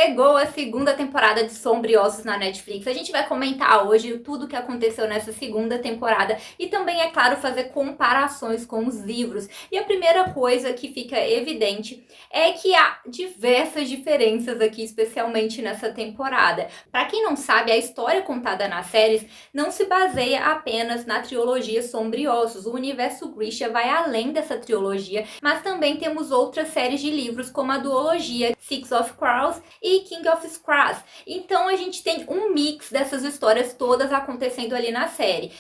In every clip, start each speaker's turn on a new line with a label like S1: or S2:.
S1: Chegou a segunda temporada de Sombriossos na Netflix. A gente vai comentar hoje tudo o que aconteceu nessa segunda temporada e também, é claro, fazer comparações com os livros. E a primeira coisa que fica evidente é que há diversas diferenças aqui, especialmente nessa temporada. Para quem não sabe, a história contada nas séries não se baseia apenas na trilogia Sombriossos. O universo Grisha vai além dessa trilogia, mas também temos outras séries de livros, como a duologia Six of Crows e King of Scrolls. Então a gente tem um mix dessas histórias todas acontecendo ali na série.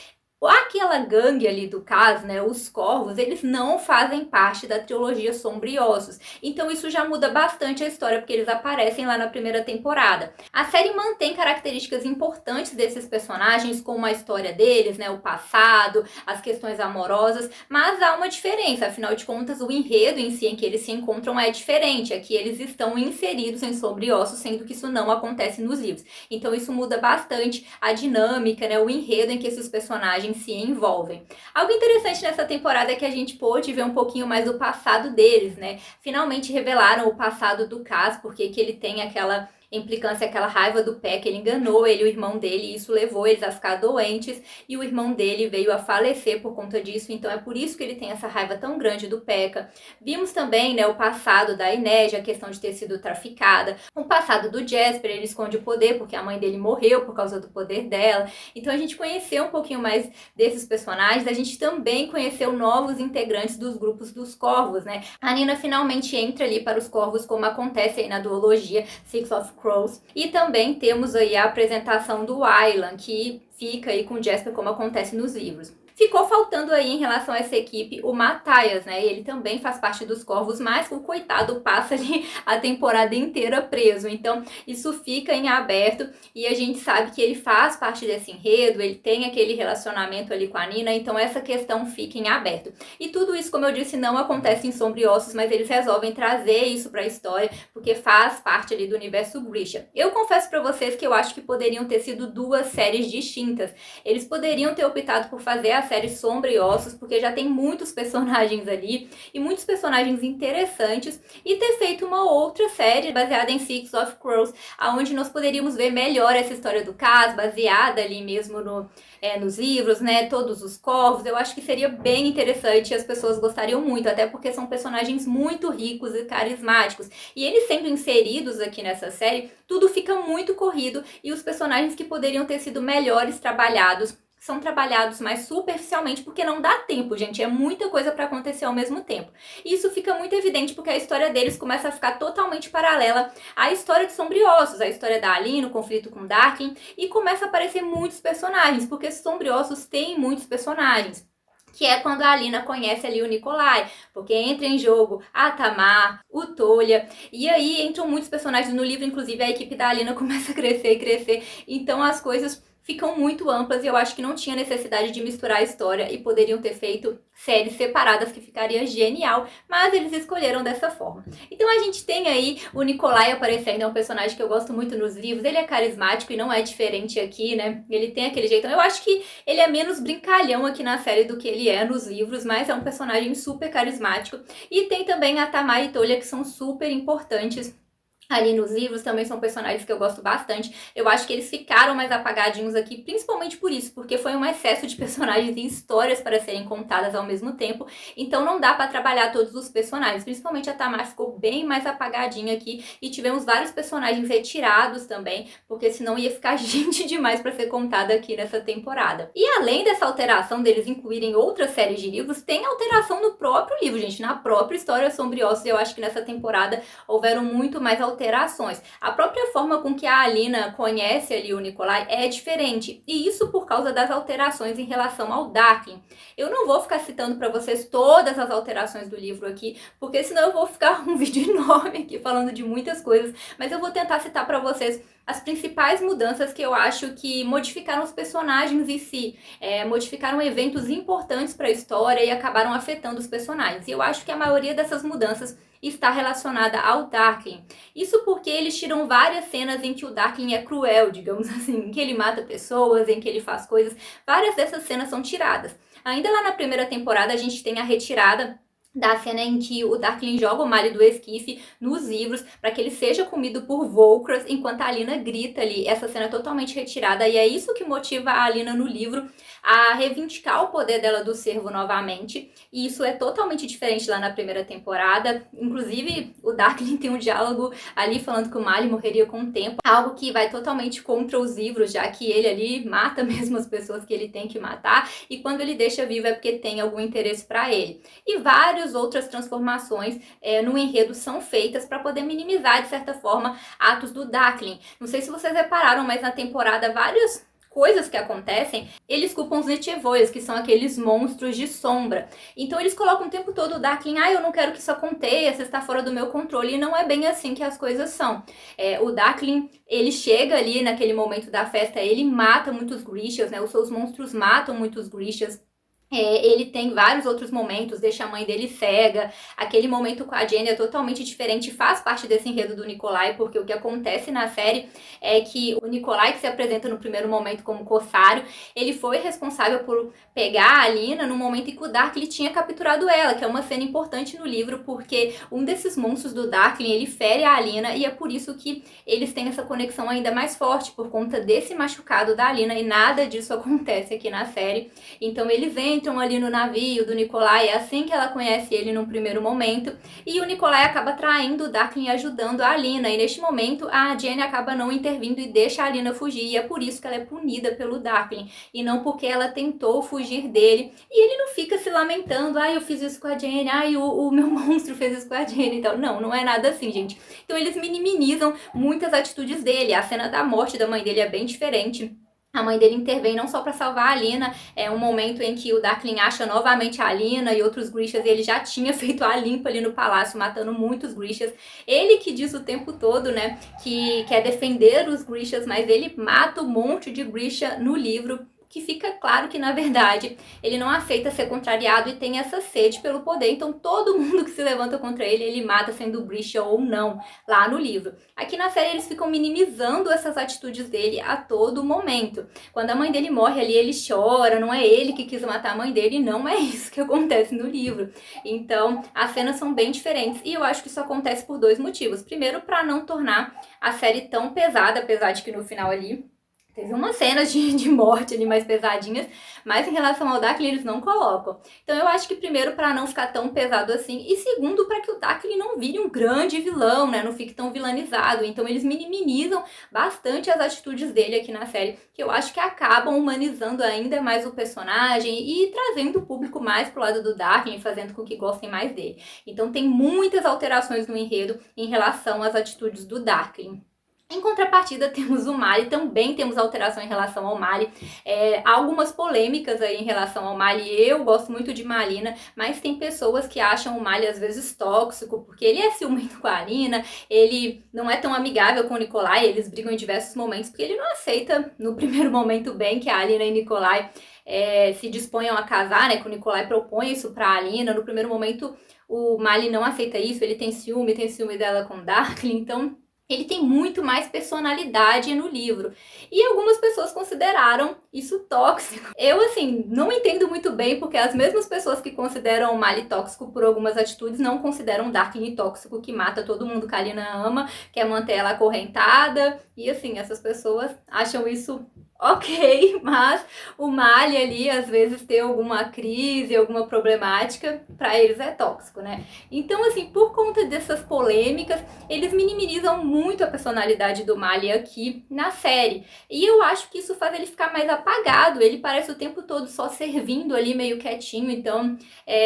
S1: Aquela gangue ali do caso, né, os Corvos, eles não fazem parte da trilogia Sombriossos. Então isso já muda bastante a história, porque eles aparecem lá na primeira temporada. A série mantém características importantes desses personagens, como a história deles, né, o passado, as questões amorosas, mas há uma diferença. Afinal de contas, o enredo em si em que eles se encontram é diferente. Aqui eles estão inseridos em Sombriossos, sendo que isso não acontece nos livros. Então isso muda bastante a dinâmica, né, o enredo em que esses personagens se envolvem. Algo interessante nessa temporada é que a gente pôde ver um pouquinho mais do passado deles, né? Finalmente revelaram o passado do Cas, porque que ele tem aquela implicância, aquela raiva do P, que ele enganou ele e o irmão dele, e isso levou eles a ficar doentes, e o irmão dele veio a falecer por conta disso, então é por isso que ele tem essa raiva tão grande do P.E.K.K.A. Vimos também, né, o passado da Inej, a questão de ter sido traficada, o passado do Jasper, ele esconde o poder, porque a mãe dele morreu por causa do poder dela, então a gente conheceu um pouquinho mais desses personagens, a gente também conheceu novos integrantes dos grupos dos Corvos, né, a Nina finalmente entra ali para os Corvos, como acontece aí na duologia Six of Crows. E também temos aí a apresentação do Aylan, que fica aí com o Jasper, como acontece nos livros. Ficou faltando aí em relação a essa equipe o Matthias, né? Ele também faz parte dos Corvos, mas o coitado passa ali a temporada inteira preso. Então isso fica em aberto e a gente sabe que ele faz parte desse enredo, ele tem aquele relacionamento ali com a Nina, então essa questão fica em aberto. E tudo isso, como eu disse, não acontece em Sombriossos, mas eles resolvem trazer isso para a história, porque faz parte ali do universo Grisha. Eu confesso para vocês que eu acho que poderiam ter sido duas séries distintas. Eles poderiam ter optado por fazer a série Sombriossos, porque já tem muitos personagens ali e muitos personagens interessantes, e ter feito uma outra série baseada em Six of Crows, onde nós poderíamos ver melhor essa história do Cas, baseada ali mesmo nos livros, né, todos os Corvos. Eu acho que seria bem interessante e as pessoas gostariam muito, até porque são personagens muito ricos e carismáticos, e eles sendo inseridos aqui nessa série, tudo fica muito corrido, e os personagens que poderiam ter sido melhores trabalhados são trabalhados mais superficialmente, porque não dá tempo, gente, é muita coisa para acontecer ao mesmo tempo. E isso fica muito evidente porque a história deles começa a ficar totalmente paralela à história de Sombriossos, a história da Aline, o conflito com Darklin, e começa a aparecer muitos personagens, porque Sombriossos tem muitos personagens. Que é quando a Alina conhece ali o Nikolai, porque entra em jogo a Tamar, o Tolya, e aí entram muitos personagens no livro, inclusive a equipe da Alina começa a crescer e crescer, então as coisas ficam muito amplas e eu acho que não tinha necessidade de misturar a história e poderiam ter feito séries separadas que ficaria genial, mas eles escolheram dessa forma. Então a gente tem aí o Nikolai aparecendo, é um personagem que eu gosto muito nos livros, ele é carismático e não é diferente aqui, né? Ele tem aquele jeitão, eu acho que ele é menos brincalhão aqui na série do que ele é nos livros, mas é um personagem super carismático. E tem também a Tamar e Tolya, que são super importantes ali nos livros, também são personagens que eu gosto bastante. Eu acho que eles ficaram mais apagadinhos aqui, principalmente por isso, porque foi um excesso de personagens e histórias para serem contadas ao mesmo tempo, então não dá para trabalhar todos os personagens, principalmente a Tamar ficou bem mais apagadinha aqui, e tivemos vários personagens retirados também, porque senão ia ficar gente demais para ser contada aqui nessa temporada. E além dessa alteração deles incluírem outras séries de livros, tem alteração no próprio livro, gente, na própria história Sombriossos. Eu acho que nessa temporada houveram muito mais alterações. A própria forma com que a Alina conhece ali o Nikolai é diferente, e isso por causa das alterações em relação ao Darklin. Eu não vou ficar citando para vocês todas as alterações do livro aqui, porque senão eu vou ficar um vídeo enorme aqui falando de muitas coisas, mas eu vou tentar citar para vocês as principais mudanças que eu acho que modificaram os personagens em si, modificaram eventos importantes para a história e acabaram afetando os personagens. E eu acho que a maioria dessas mudanças está relacionada ao Darklin. Isso porque eles tiram várias cenas em que o Darklin é cruel, digamos assim, em que ele mata pessoas, em que ele faz coisas. Várias dessas cenas são tiradas. Ainda lá na primeira temporada a gente tem a retirada da cena em que o Darkling joga o Mali do esquife nos livros para que ele seja comido por Volcras, enquanto a Alina grita ali. Essa cena é totalmente retirada e é isso que motiva a Alina no livro a reivindicar o poder dela do cervo novamente. E isso é totalmente diferente lá na primeira temporada. Inclusive, o Darkling tem um diálogo ali falando que o Mali morreria com o tempo, algo que vai totalmente contra os livros, já que ele ali mata mesmo as pessoas que ele tem que matar, e quando ele deixa vivo é porque tem algum interesse para ele. E várias outras transformações no enredo são feitas para poder minimizar, de certa forma, atos do Darkling. Não sei se vocês repararam, mas na temporada várias coisas que acontecem, eles culpam os Nechevôias, que são aqueles monstros de sombra. Então eles colocam o tempo todo o Darkling, eu não quero que isso aconteça, está fora do meu controle, e não é bem assim que as coisas são. O Darkling, ele chega ali naquele momento da festa, ele mata muitos Grishas, né? Os seus monstros matam muitos Grishas. Ele tem vários outros momentos, deixa a mãe dele cega. Aquele momento com a Jenny é totalmente diferente, faz parte desse enredo do Nikolai, porque o que acontece na série é que o Nikolai, que se apresenta no primeiro momento como corsário, ele foi responsável por pegar a Alina no momento em que o Darkling tinha capturado ela, que é uma cena importante no livro, porque um desses monstros do Darkling, ele fere a Alina, e é por isso que eles têm essa conexão ainda mais forte, por conta desse machucado da Alina, e nada disso acontece aqui na série. Então eles entram ali no navio do Nikolai, é assim que ela conhece ele num primeiro momento, e o Nikolai acaba traindo o Darkling, ajudando a Alina, e neste momento a Jenny acaba não intervindo e deixa a Alina fugir, e é por isso que ela é punida pelo Darkling, e não porque ela tentou fugir dele, e ele não fica se lamentando, eu fiz isso com a Jenny, o meu monstro fez isso com a Jenny, então não é nada assim, gente. Então eles minimizam muitas atitudes dele, a cena da morte da mãe dele é bem diferente. A mãe dele intervém não só para salvar a Alina, é um momento em que o Darkling acha novamente a Alina e outros Grishas, e ele já tinha feito a limpa ali no palácio, matando muitos Grishas. Ele que diz o tempo todo, né, que quer defender os Grishas, mas ele mata um monte de Grisha no livro, que fica claro que, na verdade, ele não aceita ser contrariado e tem essa sede pelo poder. Então, todo mundo que se levanta contra ele, ele mata, sendo Grisha ou não, lá no livro. Aqui na série, eles ficam minimizando essas atitudes dele a todo momento. Quando a mãe dele morre ali, ele chora, não é ele que quis matar a mãe dele, não é isso que acontece no livro. Então, as cenas são bem diferentes, e eu acho que isso acontece por dois motivos. Primeiro, para não tornar a série tão pesada, apesar de que no final ali teve umas cenas de morte ali mais pesadinhas, mas em relação ao Darkling eles não colocam. Então eu acho que primeiro para não ficar tão pesado assim, e segundo para que o Darkling não vire um grande vilão, né, não fique tão vilanizado. Então eles minimizam bastante as atitudes dele aqui na série, que eu acho que acabam humanizando ainda mais o personagem e trazendo o público mais pro lado do Darkling, fazendo com que gostem mais dele. Então tem muitas alterações no enredo em relação às atitudes do Darkling. Em contrapartida, temos o Mali, também temos alteração em relação ao Mali. Há algumas polêmicas aí em relação ao Mali. Eu gosto muito de Malina, mas tem pessoas que acham o Mali às vezes tóxico, porque ele é ciumento com a Alina, ele não é tão amigável com o Nikolai, eles brigam em diversos momentos, porque ele não aceita no primeiro momento bem que a Alina e Nikolai se disponham a casar, né? Que o Nikolai propõe isso pra Alina. No primeiro momento, o Mali não aceita isso, ele tem ciúme dela com Darkling, então ele tem muito mais personalidade no livro. E algumas pessoas consideraram isso tóxico. Eu, assim, não entendo muito bem, porque as mesmas pessoas que consideram o Mali tóxico por algumas atitudes não consideram o Darkling tóxico, que mata todo mundo que a Alina ama, quer manter ela acorrentada. E, assim, essas pessoas acham isso ok, mas o Mali ali, às vezes, ter alguma crise, alguma problemática, pra eles é tóxico, né? Então, assim, por conta dessas polêmicas, eles minimizam muito a personalidade do Mali aqui na série. E eu acho que isso faz ele ficar mais apagado, ele parece o tempo todo só servindo ali, meio quietinho. Então,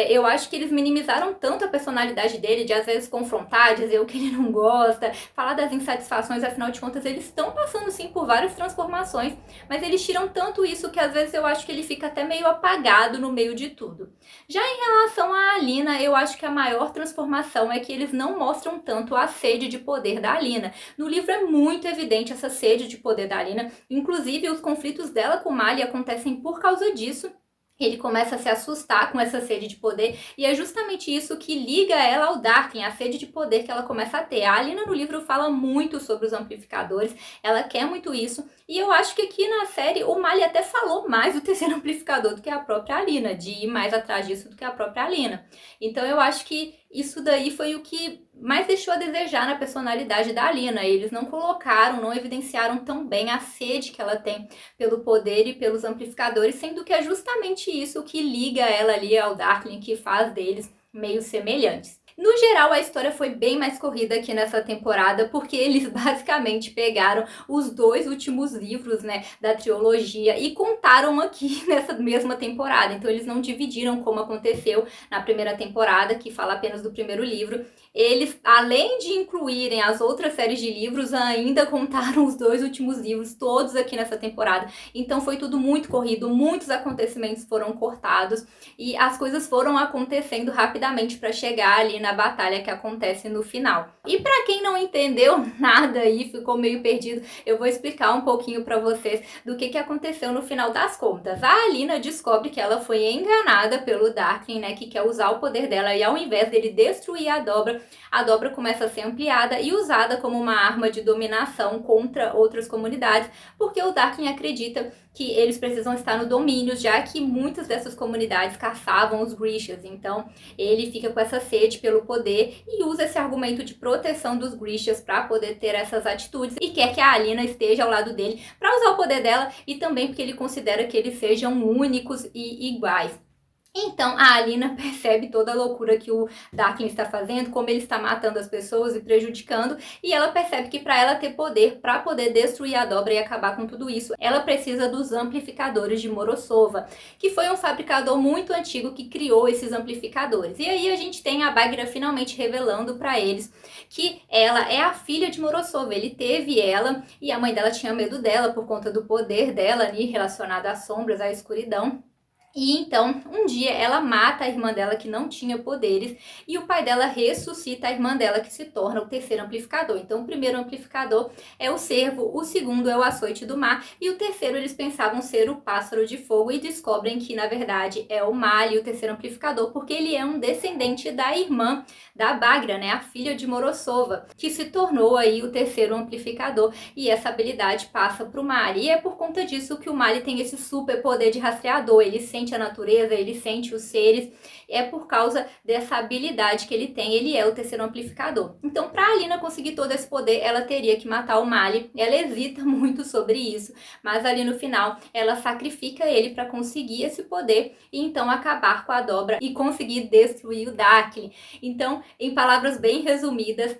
S1: eu acho que eles minimizaram tanto a personalidade dele, de às vezes confrontar, dizer o que ele não gosta, falar das insatisfações, afinal de contas, eles estão passando, sim, por várias transformações, mas eles tiram tanto isso que às vezes eu acho que ele fica até meio apagado no meio de tudo. Já em relação à Alina, eu acho que a maior transformação é que eles não mostram tanto a sede de poder da Alina. No livro é muito evidente essa sede de poder da Alina, inclusive os conflitos dela com o Mali acontecem por causa disso. ele começa a se assustar com essa sede de poder, e é justamente isso que liga ela ao Darkling, a sede de poder que ela começa a ter. A Alina no livro fala muito sobre os amplificadores, ela quer muito isso, e eu acho que aqui na série o Mali até falou mais do terceiro amplificador do que a própria Alina, de ir mais atrás disso do que a própria Alina. Então eu acho que isso daí foi o que mais deixou a desejar na personalidade da Alina. Eles não colocaram, não evidenciaram tão bem a sede que ela tem pelo poder e pelos amplificadores, sendo que é justamente isso que liga ela ali ao Darkling, que faz deles meio semelhantes. No geral, a história foi bem mais corrida aqui nessa temporada, porque eles basicamente pegaram os 2 últimos livros, né, da trilogia e contaram aqui nessa mesma temporada. Então eles não dividiram como aconteceu na primeira temporada, que fala apenas do primeiro livro. Eles, além de incluírem as outras séries de livros, ainda contaram os 2 últimos livros, todos aqui nessa temporada. Então foi tudo muito corrido, muitos acontecimentos foram cortados e as coisas foram acontecendo rapidamente para chegar ali na batalha que acontece no final. E para quem não entendeu nada aí, ficou meio perdido, eu vou explicar um pouquinho para vocês do que aconteceu no final das contas. A Alina descobre que ela foi enganada pelo Darkling, né, que quer usar o poder dela, e ao invés dele destruir a dobra começa a ser ampliada e usada como uma arma de dominação contra outras comunidades, porque o Darkling acredita que eles precisam estar no domínio, já que muitas dessas comunidades caçavam os Grishas. Então ele fica com essa sede pelo poder e usa esse argumento de proteção dos Grishas para poder ter essas atitudes, e quer que a Alina esteja ao lado dele para usar o poder dela, e também porque ele considera que eles sejam únicos e iguais. Então a Alina percebe toda a loucura que o Darkling está fazendo, como ele está matando as pessoas e prejudicando, e ela percebe que para ela ter poder, para poder destruir a dobra e acabar com tudo isso, ela precisa dos amplificadores de Morosova, que foi um fabricador muito antigo que criou esses amplificadores. E aí a gente tem a Bagheera finalmente revelando para eles que ela é a filha de Morosova. Ele teve ela e a mãe dela tinha medo dela por conta do poder dela ali relacionado às sombras, à escuridão. E então, um dia ela mata a irmã dela que não tinha poderes, e o pai dela ressuscita a irmã dela, que se torna o terceiro amplificador. Então o primeiro amplificador é o cervo, o segundo é o açoite do mar, e o terceiro eles pensavam ser o pássaro de fogo, e descobrem que na verdade é o Mali, o terceiro amplificador, porque ele é um descendente da irmã da Bagheera, né, a filha de Morosova, que se tornou aí o terceiro amplificador, e essa habilidade passa para o Mali. E é por conta disso que o Mali tem esse super poder de rastreador. Ele sente a natureza, ele sente os seres, é por causa dessa habilidade que ele tem, ele é o terceiro amplificador. Então, para a Alina conseguir todo esse poder, ela teria que matar o Mali. Ela hesita muito sobre isso, mas ali no final ela sacrifica ele para conseguir esse poder e então acabar com a dobra e conseguir destruir o Darkling. Então, em palavras bem resumidas,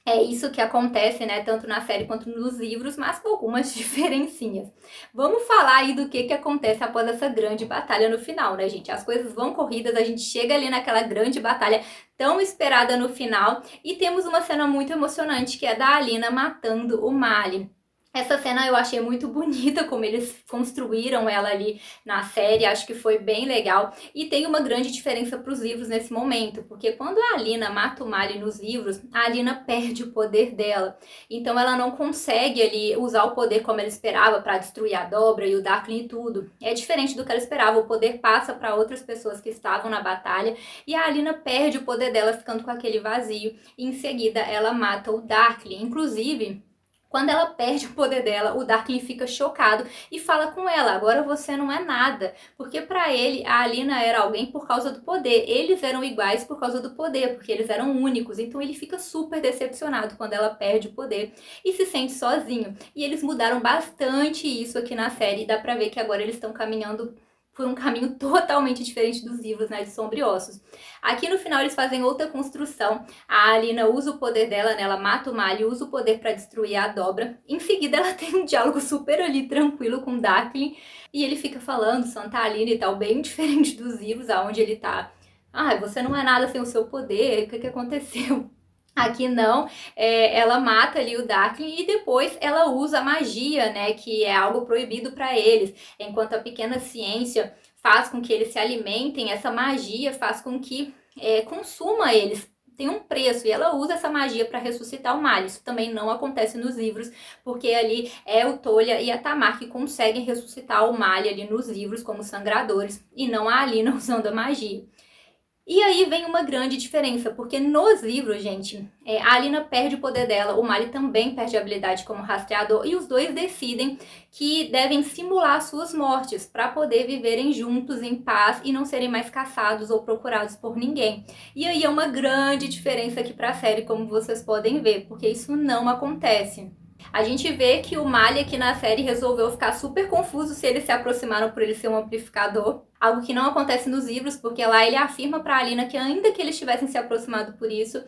S1: é isso que acontece, né, tanto na série quanto nos livros, mas com algumas diferencinhas. Vamos falar aí do que acontece após essa grande batalha no final, né, gente? As coisas vão corridas, a gente chega ali naquela grande batalha tão esperada no final, e temos uma cena muito emocionante, que é da Alina matando o Mali. Essa cena eu achei muito bonita, como eles construíram ela ali na série, acho que foi bem legal. E tem uma grande diferença para os livros nesse momento, porque quando a Alina mata o Mali nos livros, a Alina perde o poder dela. Então ela não consegue ali usar o poder como ela esperava para destruir a dobra e o Darkling e tudo. É diferente do que ela esperava, o poder passa para outras pessoas que estavam na batalha, e a Alina perde o poder dela, ficando com aquele vazio, e em seguida ela mata o Darkling. Inclusive, quando ela perde o poder dela, o Darkling fica chocado e fala com ela: agora você não é nada. Porque para ele, a Alina era alguém por causa do poder. Eles eram iguais por causa do poder, porque eles eram únicos. Então ele fica super decepcionado quando ela perde o poder e se sente sozinho. E eles mudaram bastante isso aqui na série. Dá pra ver que agora eles estão caminhando por um caminho totalmente diferente dos livros, né, de Sombra e Ossos. Aqui no final eles fazem outra construção. A Alina usa o poder dela, né, ela mata o Mali, usa o poder para destruir a dobra. Em seguida ela tem um diálogo super ali tranquilo com o Darkling, e ele fica falando Santa Alina e tal, bem diferente dos livros, aonde ele tá: ah, você não é nada sem o seu poder, o que aconteceu? Aqui não, ela mata ali o Darkling e depois ela usa a magia, né, que é algo proibido para eles. Enquanto a pequena ciência faz com que eles se alimentem, essa magia faz com que consuma eles. tem um preço e ela usa essa magia para ressuscitar o Mali. Isso também não acontece nos livros, porque ali é o Tolya e a Tamar que conseguem ressuscitar o Mali ali nos livros como sangradores e não a Alina usando a magia. E aí vem uma grande diferença, porque nos livros, gente, a Alina perde o poder dela, o Mali também perde a habilidade como rastreador, e os dois decidem que devem simular suas mortes para poder viverem juntos em paz e não serem mais caçados ou procurados por ninguém. E aí é uma grande diferença aqui para a série, como vocês podem ver, porque isso não acontece. A gente vê que o Mali aqui na série resolveu ficar super confuso se eles se aproximaram por ele ser um amplificador. Algo que não acontece nos livros, porque lá ele afirma pra Alina que ainda que eles tivessem se aproximado por isso,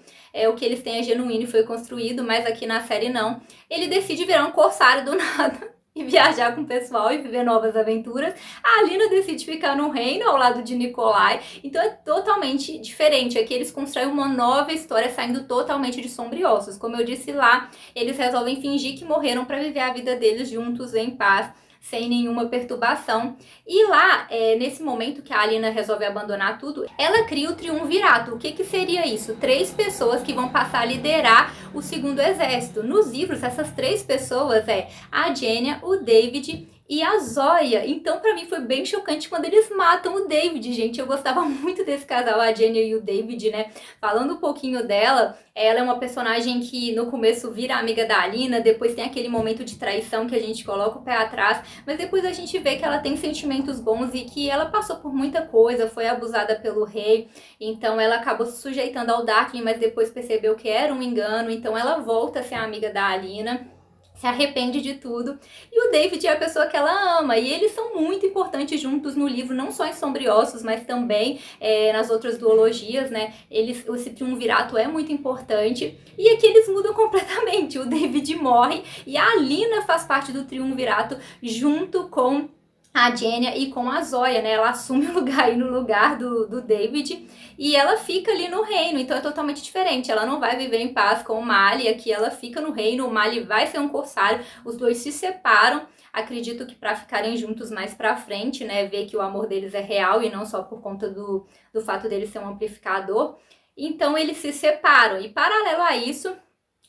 S1: o que eles têm é genuíno e foi construído, mas aqui na série não. Ele decide virar um corsário do nada e viajar com o pessoal e viver novas aventuras. A Alina decide ficar no reino ao lado de Nikolai, então é totalmente diferente. Aqui eles constroem uma nova história saindo totalmente de Sombriossos. Como eu disse lá, eles resolvem fingir que morreram para viver a vida deles juntos em paz, sem nenhuma perturbação. E lá, nesse momento que a Alina resolve abandonar tudo, ela cria o Triunvirato. O que seria isso? 3 pessoas que vão passar a liderar o segundo exército. Nos livros, essas 3 pessoas a Genya, o David e a Zoya. Então, pra mim, foi bem chocante quando eles matam o David, gente. Eu gostava muito desse casal, a Genya e o David, né? Falando um pouquinho dela, ela é uma personagem que no começo vira amiga da Alina, depois tem aquele momento de traição que a gente coloca o pé atrás, mas depois a gente vê que ela tem sentimentos bons e que ela passou por muita coisa, foi abusada pelo rei, então ela acabou se sujeitando ao Darkling, mas depois percebeu que era um engano, então ela volta a ser amiga da Alina, se arrepende de tudo, e o David é a pessoa que ela ama, e eles são muito importantes juntos no livro, não só em Sombriossos, mas também nas outras duologias, né, esse Triunvirato é muito importante, e aqui eles mudam completamente, o David morre, e a Alina faz parte do Triunvirato junto com a Genya e com a Zoya, né? Ela assume o lugar aí no lugar do David e ela fica ali no reino, então é totalmente diferente. Ela não vai viver em paz com o Mali, aqui ela fica no reino, o Mali vai ser um corsário, os dois se separam. Acredito que para ficarem juntos mais pra frente, né? Ver que o amor deles é real e não só por conta do fato dele ser um amplificador. Então eles se separam e paralelo a isso,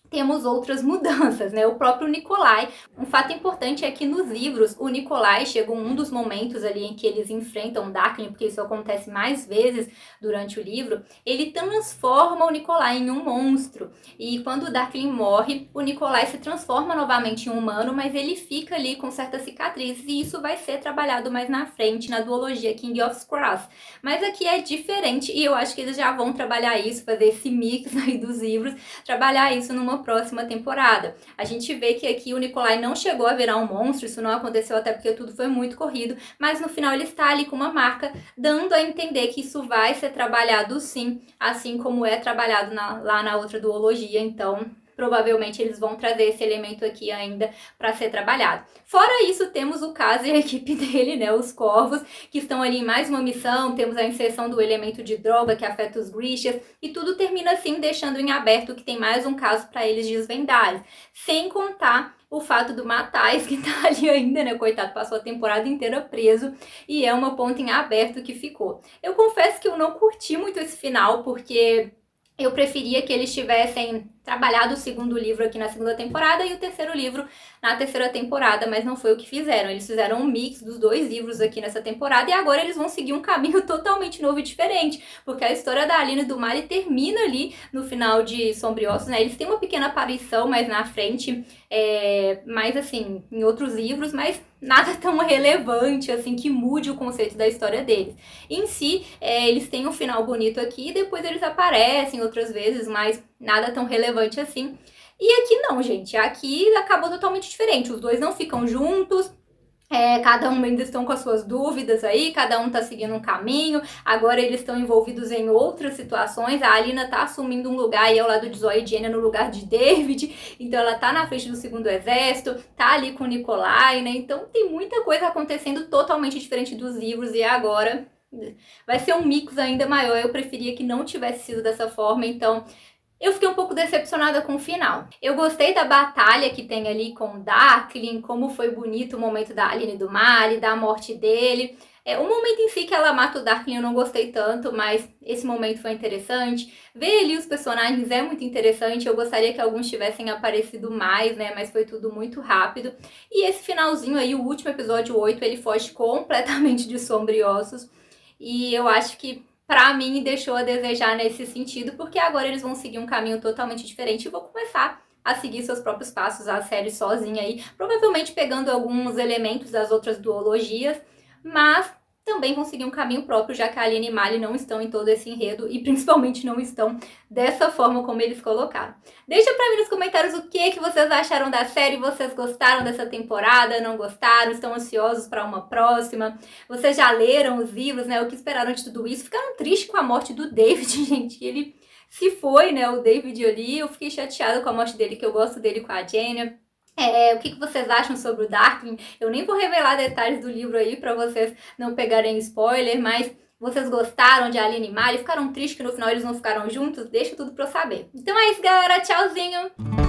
S1: temos outras mudanças, né? O próprio Nikolai. Um fato importante é que nos livros, o Nikolai chega um dos momentos ali em que eles enfrentam o Darkling, porque isso acontece mais vezes durante o livro, ele transforma o Nikolai em um monstro. E quando o Darkling morre, o Nikolai se transforma novamente em um humano, mas ele fica ali com certas cicatrizes, e isso vai ser trabalhado mais na frente, na duologia King of Scrolls. Mas aqui é diferente, e eu acho que eles já vão trabalhar isso, fazer esse mix aí dos livros, trabalhar isso numa próxima temporada. A gente vê que aqui o Nikolai não chegou a virar um monstro, isso não aconteceu até porque tudo foi muito corrido, mas no final ele está ali com uma marca, dando a entender que isso vai ser trabalhado sim, assim como é trabalhado lá na outra duologia, então provavelmente eles vão trazer esse elemento aqui ainda para ser trabalhado. Fora isso, temos o Kaz e a equipe dele, né, os Corvos, que estão ali em mais uma missão, temos a inserção do elemento de droga que afeta os Grishas, e tudo termina assim, deixando em aberto que tem mais um caso para eles desvendarem. Sem contar o fato do Matthijs, que tá ali ainda, né, coitado, passou a temporada inteira preso, e é uma ponta em aberto que ficou. Eu confesso que eu não curti muito esse final, porque eu preferia que eles tivessem trabalhado o segundo livro aqui na segunda temporada e o terceiro livro na terceira temporada, mas não foi o que fizeram. Eles fizeram um mix dos 2 livros aqui nessa temporada e agora eles vão seguir um caminho totalmente novo e diferente, porque a história da Alina e do Mali termina ali no final de Sombriossos, né? Eles têm uma pequena aparição mais na frente, mais assim, em outros livros, mas nada tão relevante, assim, que mude o conceito da história deles. Em si, eles têm um final bonito aqui e depois eles aparecem outras vezes, mas nada tão relevante assim. E aqui não, gente. Aqui acabou totalmente diferente. Os dois não ficam juntos. Cada um ainda estão com as suas dúvidas aí, cada um tá seguindo um caminho, agora eles estão envolvidos em outras situações, a Alina tá assumindo um lugar aí ao lado de Zoya e Genya no lugar de David, então ela tá na frente do segundo exército, tá ali com o Nikolai, né, então tem muita coisa acontecendo totalmente diferente dos livros e agora vai ser um mix ainda maior, eu preferia que não tivesse sido dessa forma, então eu fiquei um pouco decepcionada com o final. Eu gostei da batalha que tem ali com o Darkling, como foi bonito o momento da Alina e do Mali, da morte dele. O momento em si que ela mata o Darkling eu não gostei tanto, mas esse momento foi interessante. Ver ali os personagens é muito interessante, eu gostaria que alguns tivessem aparecido mais, né, mas foi tudo muito rápido. E esse finalzinho aí, o último episódio 8, ele foge completamente de Sombriossos. E eu acho que, pra mim, deixou a desejar nesse sentido, porque agora eles vão seguir um caminho totalmente diferente e vou começar a seguir seus próprios passos, a série sozinha aí, provavelmente pegando alguns elementos das outras duologias, mas também vão seguir um caminho próprio, já que a Aline e Mali não estão em todo esse enredo e principalmente não estão dessa forma como eles colocaram. Deixa pra mim nos comentários o que vocês acharam da série, vocês gostaram dessa temporada, não gostaram, estão ansiosos para uma próxima, vocês já leram os livros, né, o que esperaram de tudo isso, ficaram tristes com a morte do David, gente, ele se foi, né, o David ali, eu fiquei chateada com a morte dele, que eu gosto dele com a Jaina. O que vocês acham sobre o Darkling? Eu nem vou revelar detalhes do livro aí pra vocês não pegarem spoiler, mas vocês gostaram de Aline e Mali? Ficaram tristes que no final eles não ficaram juntos? Deixa tudo pra eu saber. Então é isso, galera. Tchauzinho!